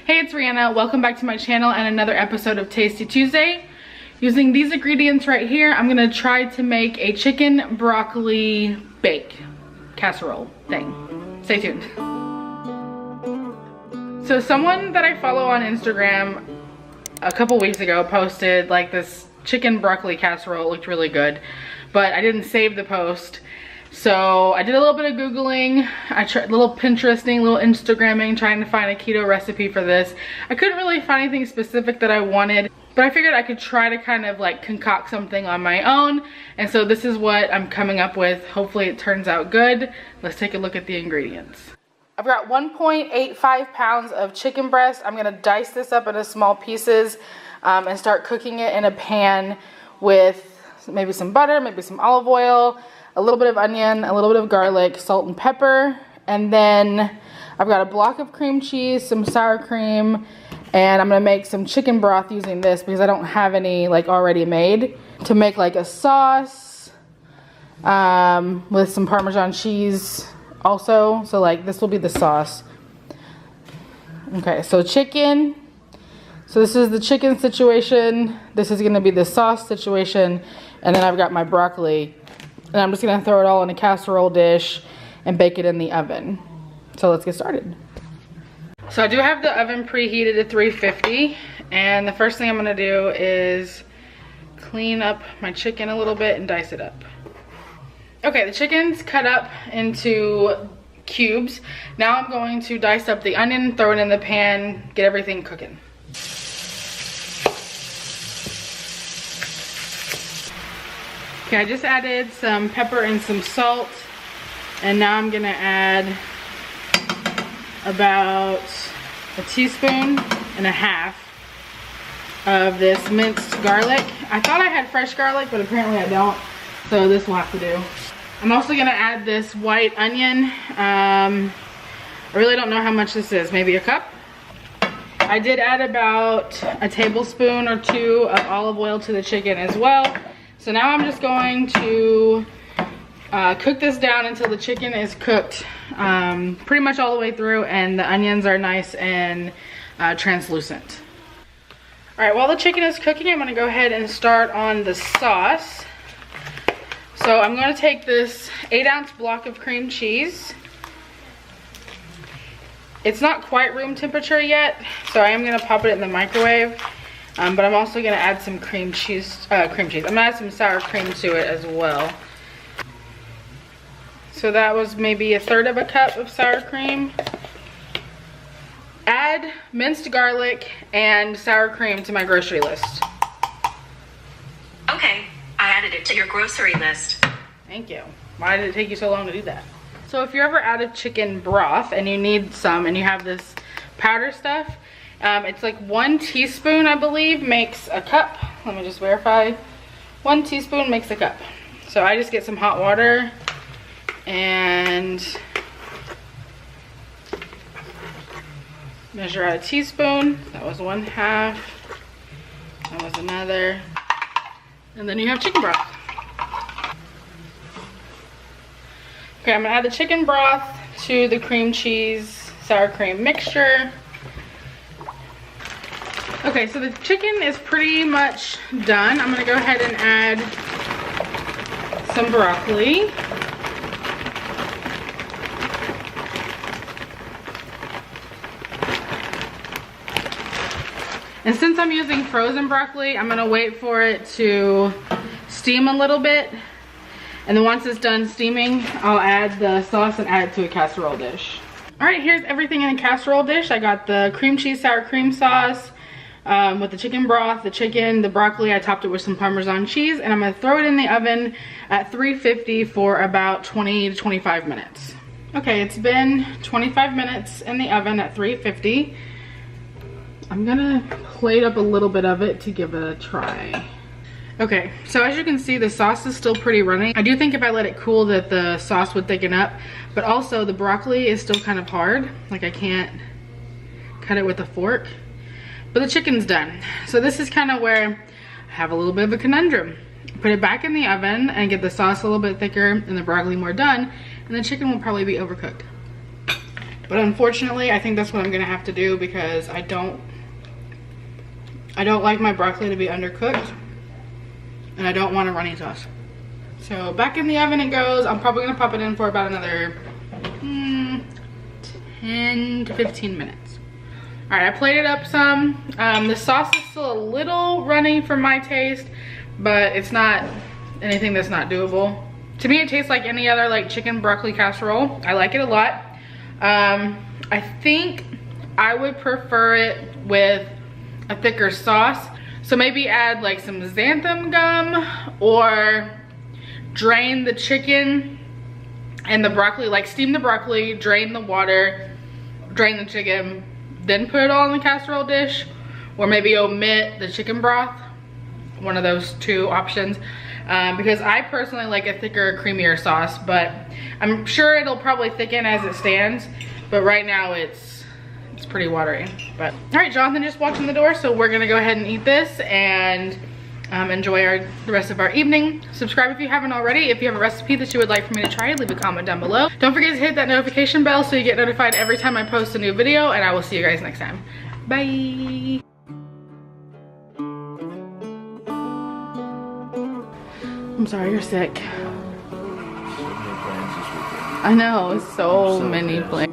Hey, it's Rhianna. Welcome back to my channel and another episode of Tasty Tuesday. Using these ingredients right here, I'm gonna try to make a chicken broccoli bake casserole thing. Stay tuned. So someone that I follow on Instagram a couple weeks ago posted like this chicken broccoli casserole. It looked really good, but I didn't save the post. So I did a little bit of Googling, I tried a little Pinteresting, a little Instagramming, trying to find a keto recipe for this. I couldn't really find anything specific that I wanted, but I figured I could try to kind of like concoct something on my own. And so this is what I'm coming up with. Hopefully it turns out good. Let's take a look at the ingredients. I've got 1.85 pounds of chicken breast. I'm gonna dice this up into small pieces and start cooking it in a pan with maybe some butter, maybe some olive oil, a little bit of onion, a little bit of garlic, salt and pepper, and then I've got a block of cream cheese, some sour cream, and I'm gonna make some chicken broth using this because I don't have any like already made, to make like a sauce with some Parmesan cheese also. So like this will be the sauce. Okay, so chicken. So this is the chicken situation. This is gonna be the sauce situation, and then I've got my broccoli. And I'm just gonna throw it all in a casserole dish and bake it in the oven. So let's get started. So I do have the oven preheated at 350, and the first thing I'm gonna do is clean up my chicken a little bit and dice it up. Okay, the chicken's cut up into cubes. Now I'm going to dice up the onion, throw it in the pan, get everything cooking. Okay, I just added some pepper and some salt, and now I'm gonna add about a teaspoon and a half of this minced garlic. I thought I had fresh garlic, but apparently I don't, so this will have to do. I'm also gonna add this white onion. I really don't know how much this is, maybe a cup. I did add about a tablespoon or two of olive oil to the chicken as well. So now I'm just going to cook this down until the chicken is cooked pretty much all the way through and the onions are nice and translucent. All right, while the chicken is cooking, I'm gonna go ahead and start on the sauce. So I'm gonna take this 8-ounce block of cream cheese. It's not quite room temperature yet, so I am gonna pop it in the microwave. But I'm also gonna add some cream cheese. I'm gonna add some sour cream to it as well. So that was maybe 1/3 of a cup of sour cream. Add minced garlic and sour cream to my grocery list. Okay, I added it to your grocery list. Thank you. Why did it take you so long to do that? So if you're ever out of chicken broth and you need some and you have this powder stuff, it's like 1 teaspoon, I believe, makes a cup. Let me just verify. 1 teaspoon makes a cup. So I just get some hot water and measure out a teaspoon. That was 1/2. That was another. And then you have chicken broth. Okay, I'm gonna add the chicken broth to the cream cheese, sour cream mixture. Okay, so the chicken is pretty much done. I'm gonna go ahead and add some broccoli. And since I'm using frozen broccoli, I'm gonna wait for it to steam a little bit. And then once it's done steaming, I'll add the sauce and add it to a casserole dish. All right, here's everything in a casserole dish. I got the cream cheese, sour cream sauce, with the chicken broth, the chicken, the broccoli. I topped it with some Parmesan cheese, and I'm gonna throw it in the oven at 350 for about 20 to 25 minutes. Okay, it's been 25 minutes in the oven at 350. I'm gonna plate up a little bit of it to give it a try. Okay, so as you can see, the sauce is still pretty runny. I do think if I let it cool that the sauce would thicken up, but also the broccoli is still kind of hard. Like I can't cut it with a fork. But the chicken's done. So this is kind of where I have a little bit of a conundrum. Put it back in the oven and get the sauce a little bit thicker and the broccoli more done, and the chicken will probably be overcooked. But unfortunately, I think that's what I'm gonna have to do because I don't like my broccoli to be undercooked, and I don't want a runny sauce. So back in the oven it goes. I'm probably gonna pop it in for about another 10 to 15 minutes. All right, I plated up some. The sauce is still a little runny for my taste, but it's not anything that's not doable. To me, it tastes like any other like chicken broccoli casserole. I like it a lot. I think I would prefer it with a thicker sauce. So maybe add like some xanthan gum or drain the chicken and the broccoli, like steam the broccoli, drain the water, drain the chicken, then put it all in the casserole dish, or maybe omit the chicken broth. One of those two options. Because I personally like a thicker, creamier sauce, but I'm sure it'll probably thicken as it stands. But right now it's pretty watery. But all right, Jonathan just walked in the door, so we're gonna go ahead and eat this and enjoy the rest of our evening. Subscribe if you haven't already. If you have a recipe that you would like for me to try, leave a comment down below. Don't forget to hit that notification bell so you get notified every time I post a new video, and I will see you guys next time. Bye. I'm sorry you're sick. I know, so many plans.